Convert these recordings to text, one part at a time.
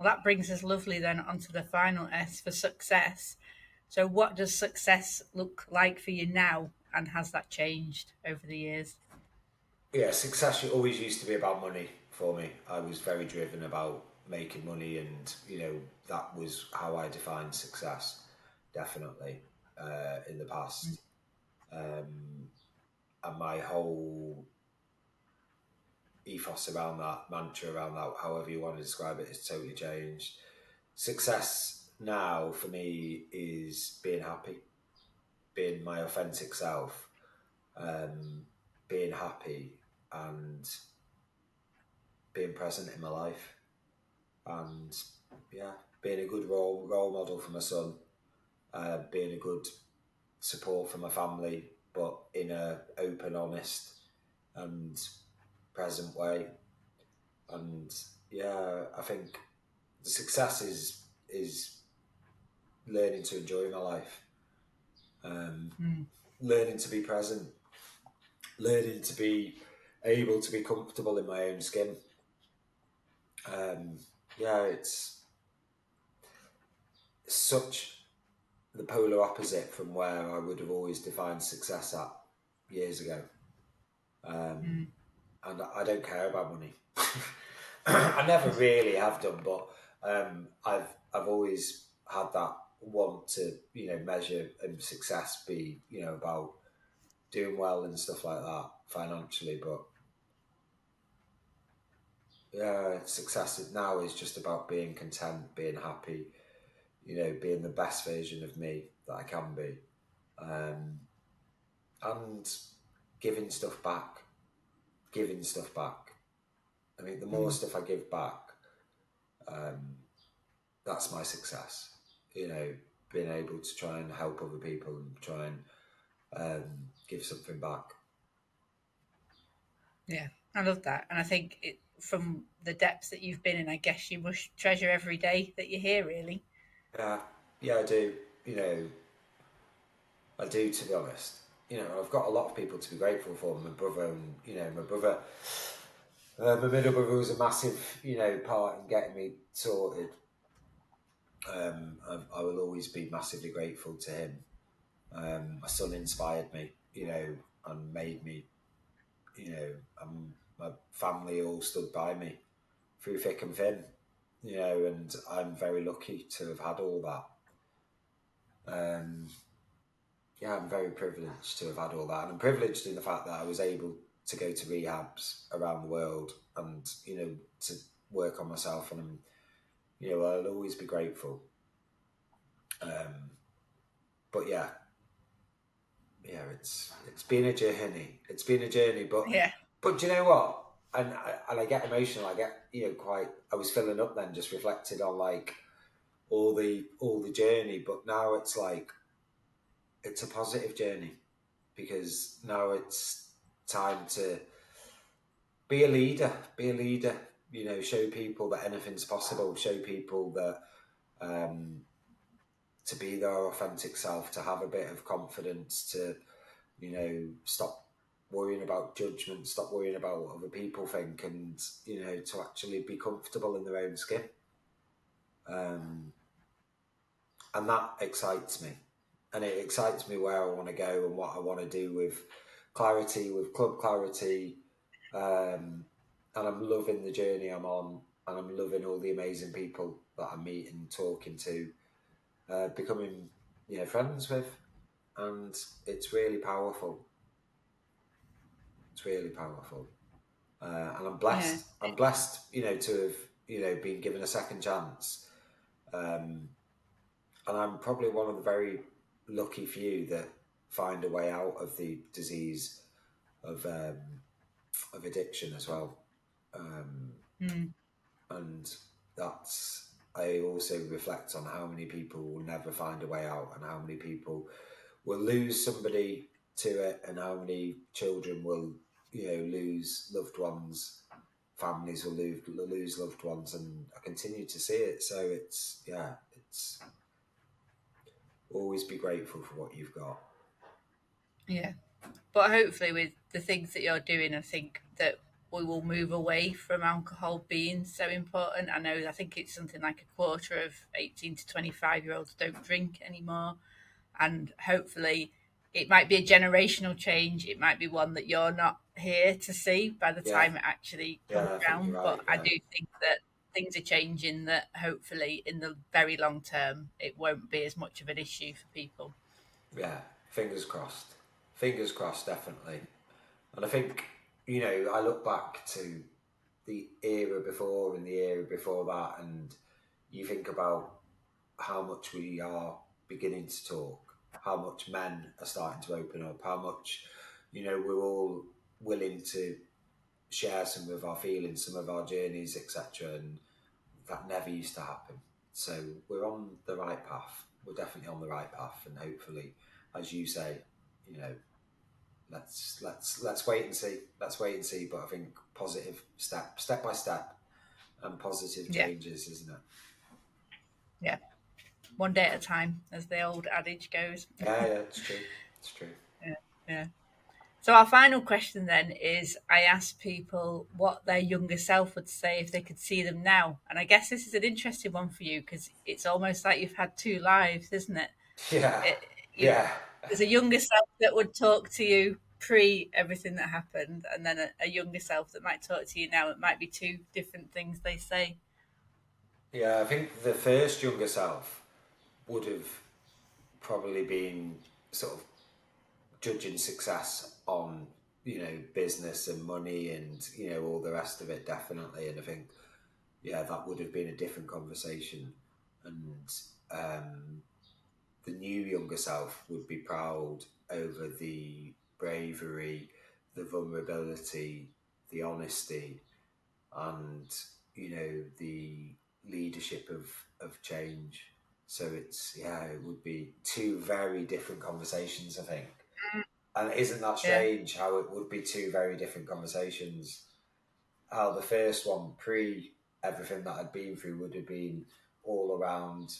Well, that brings us lovely then onto the final S for success. So, what does success look like for you now, and has that changed over the years? Yeah, success always used to be about money for me. I was very driven about making money, and that was how I defined success. Definitely, in the past, and my whole ethos around that, mantra around that, however you want to describe it, has totally changed. Success now for me is being happy, being my authentic self, being happy, and being present in my life, and yeah, being a good role model for my son, being a good support for my family, but in a open, honest, and present way. And yeah, I think the success is learning to enjoy my life, um, Mm. learning to be present, learning to be able to be comfortable in my own skin. Um, yeah, it's such the polar opposite from where I would have always defined success at years ago. Mm. And I don't care about money. I never really have done, but I've always had that want to measure and success be about doing well and stuff like that financially. But yeah, success now is just about being content, being happy, being the best version of me that I can be, um, and giving stuff back. Giving stuff back. I mean, the more Mm. stuff I give back, that's my success. Being able to try and help other people and try and give something back. Yeah, I love that. And I think from the depths that you've been in, I guess you must treasure every day that you're here, really. Yeah, yeah, I do. You know, I do. To be honest, I've got a lot of people to be grateful for. My brother, and my brother, my middle brother was a massive, part in getting me sorted. I will always be massively grateful to him. My son inspired me, and made me, my family all stood by me through thick and thin, and I'm very lucky to have had all that. Um, yeah, I'm very privileged to have had all that, and I'm privileged in the fact that I was able to go to rehabs around the world and to work on myself, and I'll always be grateful. Um, but yeah, it's been a journey. It's been a journey, Yeah. but do you know what? And I get emotional. I get quite. I was filling up then, just reflected on like all the journey. But now it's like it's a positive journey because now it's time to be a leader. Be a leader. Show people that anything's possible. Show people that um, to be their authentic self, to have a bit of confidence, to stop worrying about judgment, stop worrying about what other people think, and to actually be comfortable in their own skin. Um, and that excites me, and it excites me where I want to go and what I want to do with Clarity, with Club Clarity, and I'm loving the journey I'm on, and I'm loving all the amazing people that I'm meeting, talking to, becoming friends with, and it's really powerful. It's really powerful. And I'm Yeah. blessed. I'm blessed, to have been given a second chance. Um, and I'm probably one of the very lucky few that find a way out of the disease of addiction as well. Um, Mm. and that's I also reflect on how many people will never find a way out, and how many people will lose somebody to it, and how many children will lose loved ones, families will lose loved ones, and I continue to see it. So it's always be grateful for what you've got. Yeah. But hopefully, with the things that you're doing, I think that we will move away from alcohol being so important. I think it's something like a quarter of 18 to 25-year-olds don't drink anymore. And hopefully it might be a generational change. It might be one that you're not here to see by the Yeah, time it actually comes yeah, I think you're around. But right. I Yeah, do think that things are changing, that hopefully in the very long term, it won't be as much of an issue for people. yeah. Fingers crossed. Fingers crossed, definitely. And I think, you know, I look back to the era before and the era before that, and you think about how much we are beginning to talk, how much men are starting to open up, how much, you know, we're all willing to share some of our feelings, some of our journeys, etc. And that never used to happen. So we're on the right path. We're definitely on the right path, and hopefully, as you say, you know, let's wait and see. Let's wait and see. But I think positive step by step, and positive Yeah, changes, isn't it? yeah. One day at a time, as the old adage goes. Yeah, yeah, it's true. It's true. Yeah, yeah. So our final question then is, I asked people what their younger self would say if they could see them now. And I guess this is an interesting one for you because it's almost like you've had two lives, isn't it? Yeah, it you, yeah, there's a younger self that would talk to you pre everything that happened, and then a younger self that might talk to you now. It might be two different things they say. yeah. I think the first younger self would have probably been sort of judging success on, you know, business and money and, you know, all the rest of it, definitely. And I think, yeah, that would have been a different conversation. And um, the new younger self would be proud over the bravery, the vulnerability, the honesty, and, you know, the leadership of change. So it's, yeah, it would be two very different conversations, I think. And isn't that Yeah, strange how it would be two very different conversations? How the first one, pre everything that I'd been through, would have been all around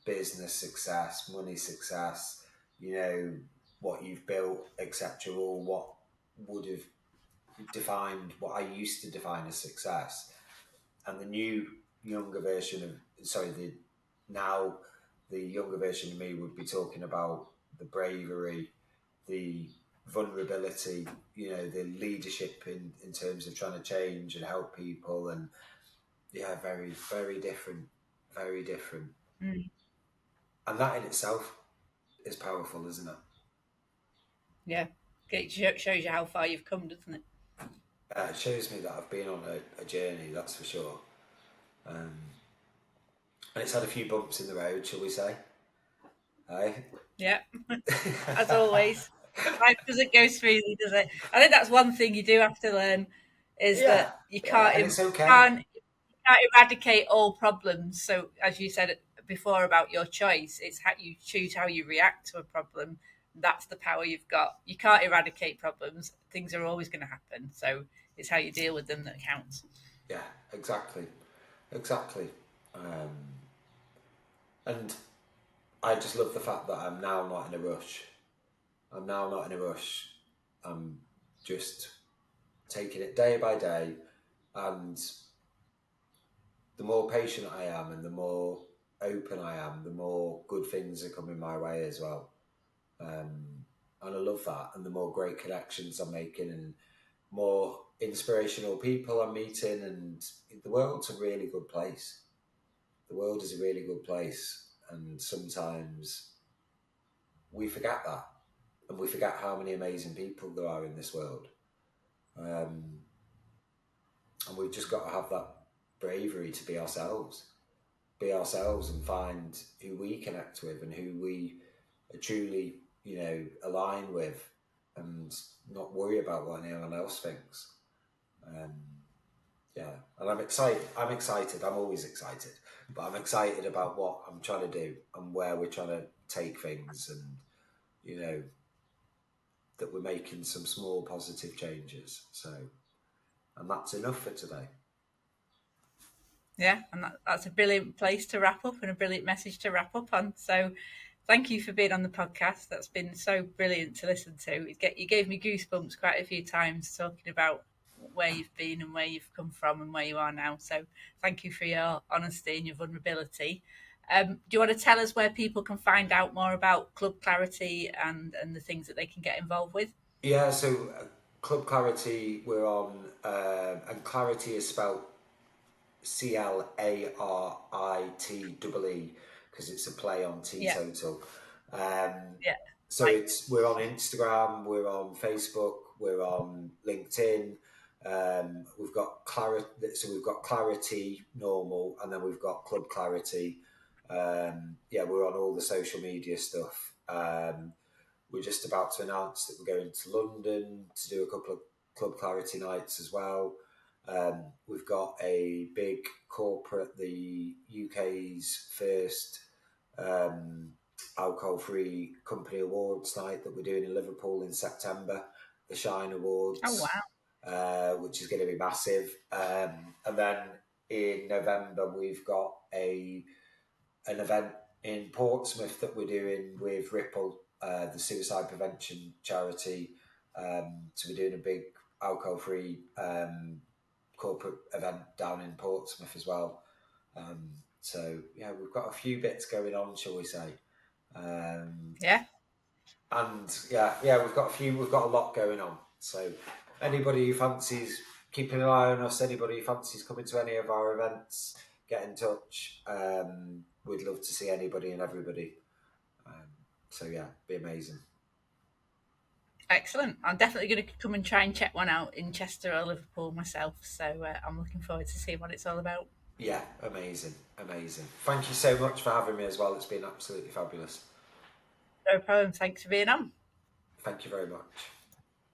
business success, money success, you know, what you've built, etc., or what would have defined what I used to define as success. And the new younger version of, sorry, the now the younger version of me would be talking about the bravery, the vulnerability, you know, the leadership in terms of trying to change and help people. And yeah, very, very different, very different. mm, And that in itself is powerful, isn't it? yeah. It shows you how far you've come, doesn't it? It shows me that I've been on a journey, that's for sure. Um, and it's had a few bumps in the road, shall we say? Hey? Yeah, as always. Life doesn't go smoothly, does it? I think that's one thing you do have to learn is Yeah, that you yeah, can't and it's okay. can't eradicate all problems. So, as you said before about your choice, it's how you choose how you react to a problem. That's the power you've got. You can't eradicate problems. Things are always going to happen. So, it's how you deal with them that counts. Yeah, exactly, exactly. Um, and I just love the fact that I'm now not in a rush. I'm now not in a rush. I'm just taking it day by day, and the more patient I am, and the more open I am, the more good things are coming my way as well. Um, and I love that, and the more great connections I'm making, and more inspirational people I'm meeting, and the world's a really good place. The world is a really good place, and sometimes we forget that, and we forget how many amazing people there are in this world. Um, and we've just got to have that bravery to be ourselves, and find who we connect with and who we are truly, you know, align with, and not worry about what anyone else thinks. Um, yeah, and I'm excited. I'm excited. I'm always excited, but I'm excited about what I'm trying to do and where we're trying to take things, and, you know, that we're making some small positive changes. So, and that's enough for today. Yeah, and that's a brilliant place to wrap up and a brilliant message to wrap up on. So, thank you for being on the podcast. That's been so brilliant to listen to. You gave me goosebumps quite a few times talking about where you've been and where you've come from and where you are now. So thank you for your honesty and your vulnerability. Do you want to tell us where people can find out more about Club Clarity and the things that they can get involved with? Yeah, so Club Clarity, we're on, and Clarity is spelled CLARITEE because it's a play on Yeah, teetotal. Um, yeah, so right. we're on Instagram, we're on Facebook, we're on LinkedIn. We've got Clarity, so we've got Clarity normal, and then we've got Club Clarity. Yeah, we're on all the social media stuff. We're just about to announce that we're going to London to do a couple of Club Clarity nights as well. We've got a big corporate, the UK's first um, alcohol-free company awards night that we're doing in Liverpool in September, the Shine Oh wow. Awards, which is going to be massive. And then in November we've got an event in Portsmouth that we're doing with Ripple, the suicide prevention charity. So we're doing a big alcohol-free corporate event down in Portsmouth as well. So yeah, we've got a few bits going on, shall we say? Um, Yeah. and yeah, we've got a lot going on. So anybody who fancies keeping an eye on us, anybody who fancies coming to any of our events, get in touch. We'd love to see anybody and everybody. Um, so yeah, be amazing. Excellent. I'm definitely going to come and try and check one out in Chester or Liverpool myself. So I'm looking forward to seeing what it's all about. Yeah, amazing, amazing. Thank you so much for having me as well. It's been absolutely fabulous. No problem. Thanks for being on. Thank you very much.